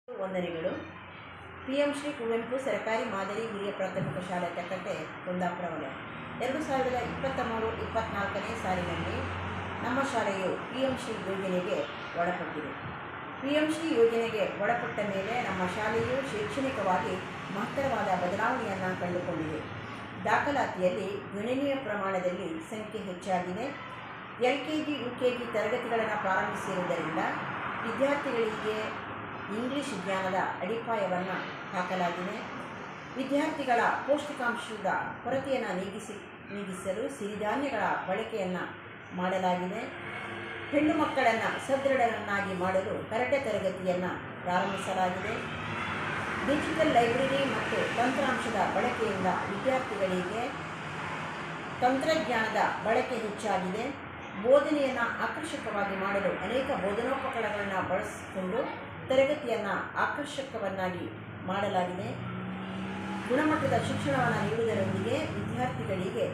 ವಂದನೆಗಳು. PM ಶ್ರೀ ಕುವೆಂಪು ಸರ್ಕಾರಿ ಮಾದರಿ ಹಿರಿಯ ಪ್ರಾಥಮಿಕ ಶಾಲೆ ತಕ್ಕಟ್ಟೆ ಕುಂದಾಪುರ ವಲಯ 2023-24ನೇ ಸಾಲಿನಲ್ಲಿ ನಮ್ಮ ಶಾಲೆಯು PM ಶ್ರೀ ಯೋಜನೆಗೆ ಒಳಪಟ್ಟಿದೆ. PM ಶ್ರೀ ಯೋಜನೆಗೆ ಒಳಪಟ್ಟ ಮೇಲೆ ನಮ್ಮ ಶಾಲೆಯು ಶೈಕ್ಷಣಿಕವಾಗಿ ಮಹತ್ತರವಾದ ಬದಲಾವಣೆಯನ್ನು ಕಂಡುಕೊಂಡಿದೆ. ದಾಖಲಾತಿಯಲ್ಲಿ ಗಣನೀಯ ಪ್ರಮಾಣದಲ್ಲಿ ಸಂಖ್ಯೆ ಹೆಚ್ಚಾಗಿದೆ. LKG, UKG ತರಗತಿಗಳನ್ನು ಪ್ರಾರಂಭಿಸಿರುವುದರಿಂದ ವಿದ್ಯಾರ್ಥಿಗಳಿಗೆ ಇಂಗ್ಲಿಷ್ ಜ್ಞಾನದ ಅಡಿಪಾಯವನ್ನು ಹಾಕಲಾಗಿದೆ. ವಿದ್ಯಾರ್ಥಿಗಳ ಪೌಷ್ಟಿಕಾಂಶದ ಕೊರತೆಯನ್ನು ನೀಗಿಸಲು ಸಿರಿಧಾನ್ಯಗಳ ಬಳಕೆಯನ್ನು ಮಾಡಲಾಗಿದೆ. ಹೆಣ್ಣು ಮಕ್ಕಳನ್ನು ಸದೃಢರನ್ನಾಗಿ ಮಾಡಲು ಕರಾಟೆ ತರಗತಿಯನ್ನು ಪ್ರಾರಂಭಿಸಲಾಗಿದೆ. ಡಿಜಿಟಲ್ ಲೈಬ್ರರಿ ಮತ್ತು ತಂತ್ರಾಂಶದ ಬಳಕೆಯಿಂದ ವಿದ್ಯಾರ್ಥಿಗಳಿಗೆ ತಂತ್ರಜ್ಞಾನದ ಬಳಕೆ ಹೆಚ್ಚಾಗಿದೆ. ಬೋಧನೆಯನ್ನು ಆಕರ್ಷಕವಾಗಿ ಮಾಡಲು ಅನೇಕ ಬೋಧನೋಪಕರಣಗಳನ್ನು ಬಳಸಿಕೊಂಡು ತರಗತಿಯನ್ನು ಆಕರ್ಷಕವನ್ನಾಗಿ ಮಾಡಲಾಗಿದೆ. ಗುಣಮಟ್ಟದ ಶಿಕ್ಷಣವನ್ನು ನೀಡುವುದರೊಂದಿಗೆ ವಿದ್ಯಾರ್ಥಿಗಳಿಗೆ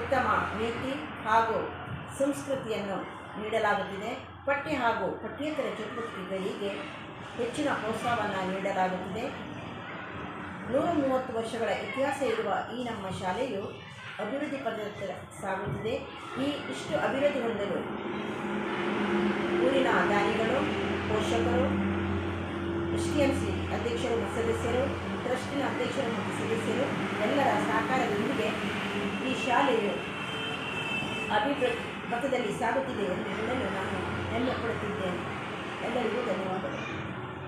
ಉತ್ತಮ ನೀತಿ ಹಾಗೂ ಸಂಸ್ಕೃತಿಯನ್ನು ನೀಡಲಾಗುತ್ತಿದೆ. ಪಠ್ಯ ಹಾಗೂ ಪಠ್ಯೇತರ ಚಟುವಟಿಕೆಗಳಿಗೆ ಹೆಚ್ಚಿನ ಪ್ರೋತ್ಸಾಹವನ್ನು ನೀಡಲಾಗುತ್ತಿದೆ. 130 ವರ್ಷಗಳ ಇತಿಹಾಸ ಇರುವ ಈ ನಮ್ಮ ಶಾಲೆಯು ಅಭಿವೃದ್ಧಿ ಪಥದತ್ತ ಸಾಗುತ್ತಿದೆ. ಇಷ್ಟು ಅಭಿವೃದ್ಧಿ ಹೊಂದಲು ಊರಿನ ದಾನಿಗಳು, ಪೋಷಕರು, STMC ಅಧ್ಯಕ್ಷರು ಮತ್ತು ಸದಸ್ಯರು, ಟ್ರಸ್ಟಿನ ಅಧ್ಯಕ್ಷರು ಮತ್ತು ಸದಸ್ಯರು ಎಲ್ಲರ ಸಹಕಾರದೊಂದಿಗೆ ಈ ಶಾಲೆಯು ಅಭಿವೃದ್ಧಿ ಪಥದಲ್ಲಿ ಸಾಗುತ್ತಿದೆ ಎಂದು ಹೇಳಲು ನಾನು ಹೆಮ್ಮೆ ಪಡುತ್ತಿದ್ದೇನೆ. ಎಲ್ಲರಿಗೂ ಧನ್ಯವಾದಗಳು.